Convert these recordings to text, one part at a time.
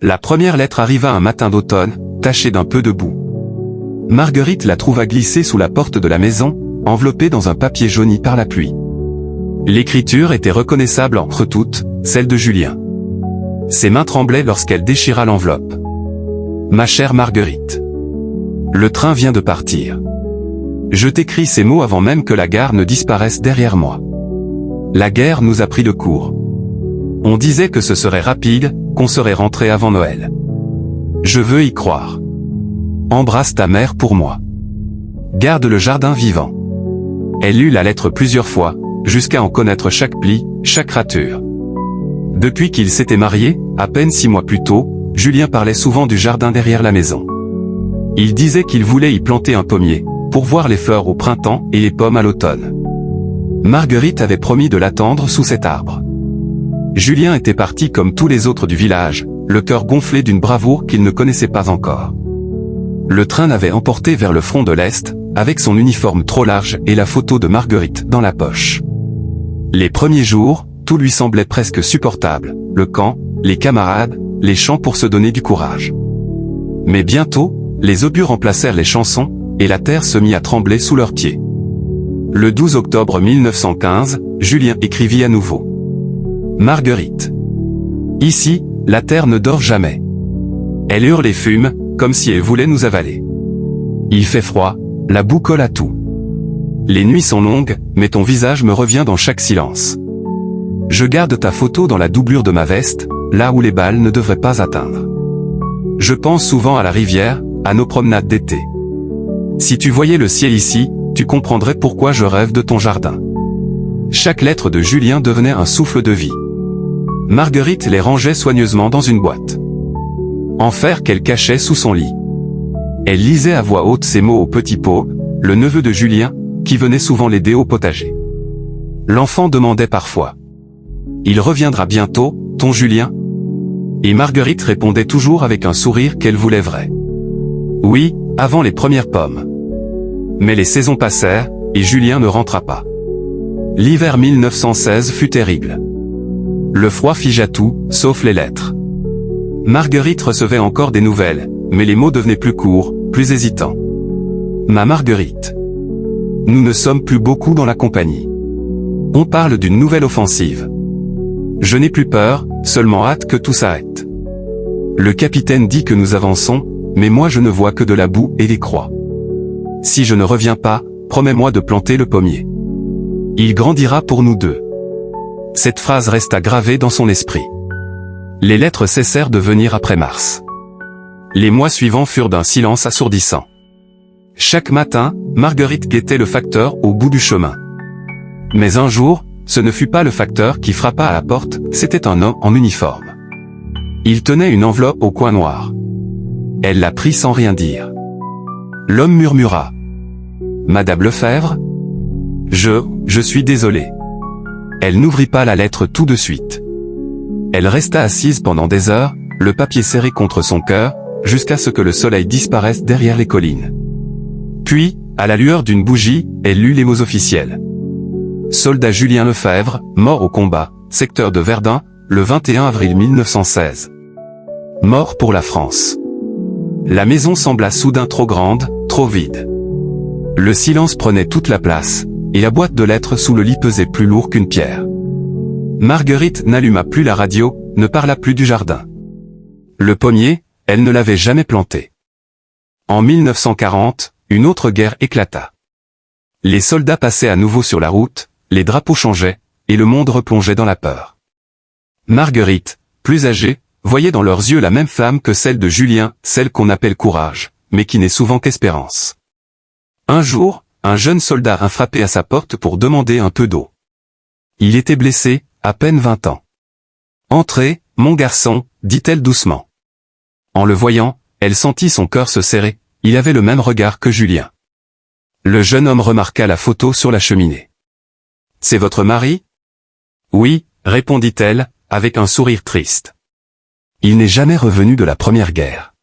La première lettre arriva un matin d'automne, tachée d'un peu de boue. Marguerite la trouva glissée sous la porte de la maison, enveloppée dans un papier jauni par la pluie. L'écriture était reconnaissable entre toutes, celle de Julien. Ses mains tremblaient lorsqu'elle déchira l'enveloppe. « Ma chère Marguerite. Le train vient de partir. Je t'écris ces mots avant même que la gare ne disparaisse derrière moi. La guerre nous a pris de court. On disait que ce serait rapide, qu'on serait rentré avant Noël. Je veux y croire. Embrasse ta mère pour moi. Garde le jardin vivant. » Elle lut la lettre plusieurs fois, jusqu'à en connaître chaque pli, chaque rature. Depuis qu'ils s'étaient mariés, à peine 6 mois plus tôt, Julien parlait souvent du jardin derrière la maison. Il disait qu'il voulait y planter un pommier, pour voir les fleurs au printemps et les pommes à l'automne. Marguerite avait promis de l'attendre sous cet arbre. Julien était parti comme tous les autres du village, le cœur gonflé d'une bravoure qu'il ne connaissait pas encore. Le train l'avait emporté vers le front de l'Est, avec son uniforme trop large et la photo de Marguerite dans la poche. Les premiers jours, tout lui semblait presque supportable, le camp, les camarades, les chants pour se donner du courage. Mais bientôt, les obus remplacèrent les chansons, et la terre se mit à trembler sous leurs pieds. Le 12 octobre 1915, Julien écrivit à nouveau. Marguerite. Ici, la terre ne dort jamais. Elle hurle et fume, comme si elle voulait nous avaler. Il fait froid, la boue colle à tout. Les nuits sont longues, mais ton visage me revient dans chaque silence. Je garde ta photo dans la doublure de ma veste, là où les balles ne devraient pas atteindre. Je pense souvent à la rivière, à nos promenades d'été. Si tu voyais le ciel ici, tu comprendrais pourquoi je rêve de ton jardin. Chaque lettre de Julien devenait un souffle de vie. Marguerite les rangeait soigneusement dans une boîte en fer qu'elle cachait sous son lit. Elle lisait à voix haute ces mots au petit pot, le neveu de Julien, qui venait souvent l'aider au potager. L'enfant demandait parfois. « Il reviendra bientôt, ton Julien ?» Et Marguerite répondait toujours avec un sourire qu'elle voulait vrai. Oui, avant les premières pommes. Mais les saisons passèrent, et Julien ne rentra pas. L'hiver 1916 fut terrible. Le froid figea tout, sauf les lettres. Marguerite recevait encore des nouvelles, mais les mots devenaient plus courts, plus hésitants. Ma Marguerite. Nous ne sommes plus beaucoup dans la compagnie. On parle d'une nouvelle offensive. Je n'ai plus peur, seulement hâte que tout s'arrête. Le capitaine dit que nous avançons, mais moi je ne vois que de la boue et des croix. Si je ne reviens pas, promets-moi de planter le pommier. Il grandira pour nous deux. Cette phrase resta gravée dans son esprit. Les lettres cessèrent de venir après mars. Les mois suivants furent d'un silence assourdissant. Chaque matin, Marguerite guettait le facteur au bout du chemin. Mais un jour, ce ne fut pas le facteur qui frappa à la porte, c'était un homme en uniforme. Il tenait une enveloppe au coin noir. Elle la prit sans rien dire. L'homme murmura. « Madame Lefebvre ? Je suis désolé. » Elle n'ouvrit pas la lettre tout de suite. Elle resta assise pendant des heures, le papier serré contre son cœur, jusqu'à ce que le soleil disparaisse derrière les collines. Puis, à la lueur d'une bougie, elle lut les mots officiels. Soldat Julien Lefebvre, mort au combat, secteur de Verdun, le 21 avril 1916. Mort pour la France. La maison sembla soudain trop grande, trop vide. Le silence prenait toute la place, et la boîte de lettres sous le lit pesait plus lourd qu'une pierre. Marguerite n'alluma plus la radio, ne parla plus du jardin. Le pommier, elle ne l'avait jamais planté. En 1940, une autre guerre éclata. Les soldats passaient à nouveau sur la route, les drapeaux changeaient, et le monde replongeait dans la peur. Marguerite, plus âgée, voyait dans leurs yeux la même flamme que celle de Julien, celle qu'on appelle courage, mais qui n'est souvent qu'espérance. Un jour, un jeune soldat vint frapper à sa porte pour demander un peu d'eau. Il était blessé, à peine 20 ans. « Entrez, mon garçon, dit-elle doucement. » En le voyant, elle sentit son cœur se serrer, il avait le même regard que Julien. Le jeune homme remarqua la photo sur la cheminée. « C'est votre mari ? » « Oui, répondit-elle, avec un sourire triste. Il n'est jamais revenu de la première guerre.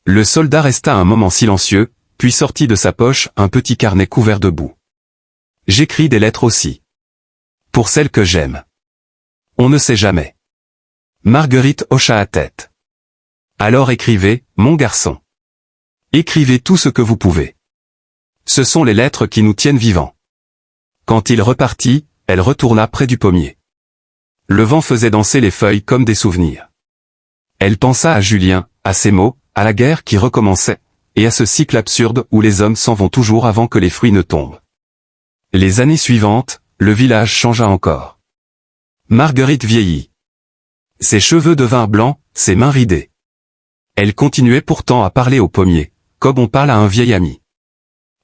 Le soldat resta un moment silencieux, puis sortit de sa poche un petit carnet couvert de boue. « J'écris des lettres aussi. Pour celle que j'aime. On ne sait jamais. » Marguerite hocha la tête. Alors écrivez, mon garçon. Écrivez tout ce que vous pouvez. Ce sont les lettres qui nous tiennent vivants. Quand il repartit, elle retourna près du pommier. Le vent faisait danser les feuilles comme des souvenirs. Elle pensa à Julien, à ses mots, à la guerre qui recommençait, et à ce cycle absurde où les hommes s'en vont toujours avant que les fruits ne tombent. Les années suivantes, le village changea encore. Marguerite vieillit. Ses cheveux devinrent blancs, ses mains ridées. Elle continuait pourtant à parler au pommier, comme on parle à un vieil ami.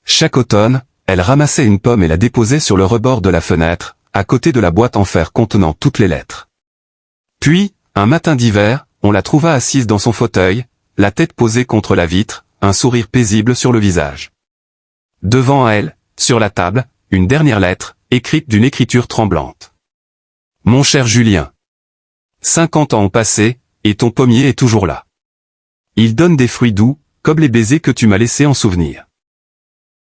Chaque automne, elle ramassait une pomme et la déposait sur le rebord de la fenêtre, à côté de la boîte en fer contenant toutes les lettres. Puis, un matin d'hiver, on la trouva assise dans son fauteuil, la tête posée contre la vitre, un sourire paisible sur le visage. Devant elle, sur la table, une dernière lettre, écrite d'une écriture tremblante. Mon cher Julien. 50 ans ont passé, et ton pommier est toujours là. Il donne des fruits doux, comme les baisers que tu m'as laissés en souvenir.